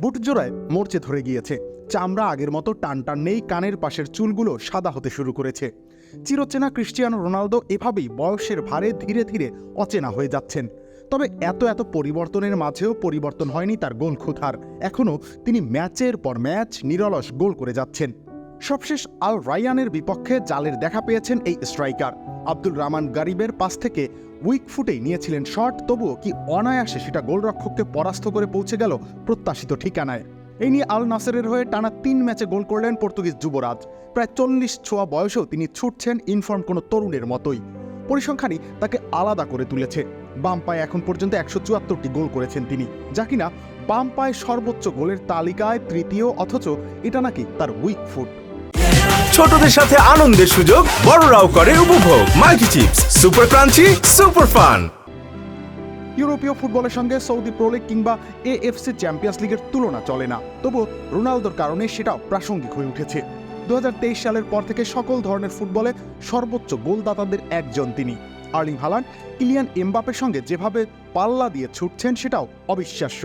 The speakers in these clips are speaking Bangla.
বুট জোড়ায় মরচে ধরে গিয়েছে, চামড়া আগের মতো টান টান নেই, কানের পাশের চুলগুলো সাদা হতে শুরু করেছে। চিরচেনা ক্রিস্টিয়ানো রোনালদো এভাবেই বয়সের ভারে ধীরে ধীরে অচেনা হয়ে যাচ্ছেন। তবে এত পরিবর্তনের মাঝেও পরিবর্তন হয়নি তার গোল ক্ষুধার। এখনও তিনি ম্যাচের পর ম্যাচ নিরলস গোল করে যাচ্ছেন। সবশেষ আল রায়ানের বিপক্ষে জালের দেখা পেয়েছেন এই স্ট্রাইকার। আব্দুল রহমান গারিবের পাস থেকে উইক ফুটেই নিয়েছিলেন শট, তবুও কি অনায়াসে সেটা গোলরক্ষককে পরাস্ত করে পৌঁছে গেল প্রত্যাশিত ঠিকানায়। এই নিয়ে আল নাসেরের হয়ে টানা 3 ম্যাচে গোল করলেন পর্তুগিজ যুবরাজ। প্রায় 40 ছোঁয়া বয়সেও তিনি ছুটছেন ইনফর্ম কোনো তরুণের মতোই। পরিসংখ্যানই তাকে আলাদা করে তুলেছে। বাম পায়ে এখন পর্যন্ত 174টি গোল করেছেন তিনি, যা কিনা বাম পায়ে সর্বোচ্চ গোলের তালিকায় তৃতীয়, অথচ এটা নাকি তার উইক ফুট। ছোটদের সাথে আনন্দের সুযোগ, বড়রাও করে উপভোগ। Multi chips, super crunchy, super fun. ইউরোপীয় ফুটবলের সঙ্গে সৌদি প্রো লিগ কিংবা এএফসি চ্যাম্পিয়ন্স লিগের তুলনা চলে না, তবু রোনালদোর কারণে সেটাও প্রাসঙ্গিক হয়ে উঠেছে। 2023 সালের পর থেকে সকল ধরনের ফুটবলে সর্বোচ্চ গোলদাতাদের একজন তিনি। আর্লিং হালান্ড, কিলিয়ান এমবাপের সঙ্গে যেভাবে পাল্লা দিয়ে ছুটছেন সেটাও অবিশ্বাস্য।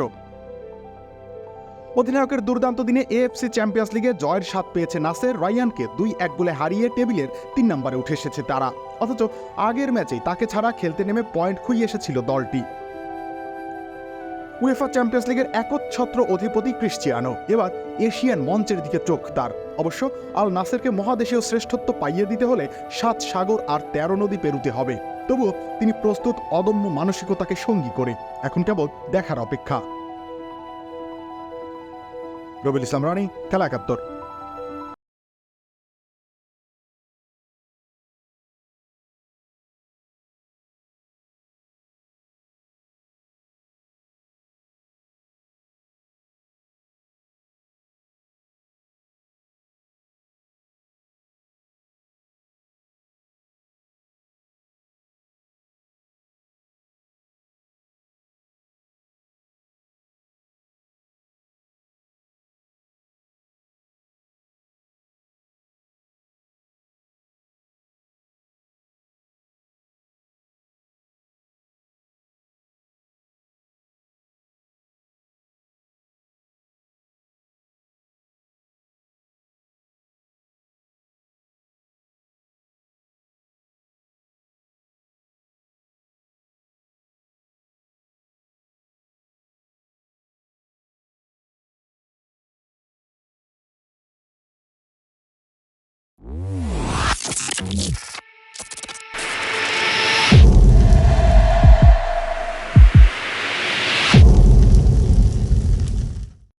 অধিনায়কের দুর্দান্ত দিনে এএফসি চ্যাম্পিয়ন্স লিগে জয়ের স্বাদ পেয়েছে নাসের। রায়ানকে 2-1 গোলে হারিয়ে টেবিলের 3 নম্বরে উঠে এসেছে তারা, অথচ আগের ম্যাচেই তাকে ছাড়া খেলতে নেমে পয়েন্ট খুইয়ে এসেছিল দলটি। উয়েফা চ্যাম্পিয়ন্স লিগের একচ্ছত্র অধিপতি ক্রিস্টিয়ানো, এবার এশিয়ান মঞ্চের দিকে চোখ তার। অবশ্য আল নাসেরকে মহাদেশীয় শ্রেষ্ঠত্ব পাইয়ে দিতে হলে 7 সাগর আর 13 নদী পেরুতে হবে। তবুও তিনি প্রস্তুত অদম্য মানসিকতাকে সঙ্গী করে। এখন কেবল দেখার অপেক্ষা। রবিল ইসলাম রানী, খেলা 71।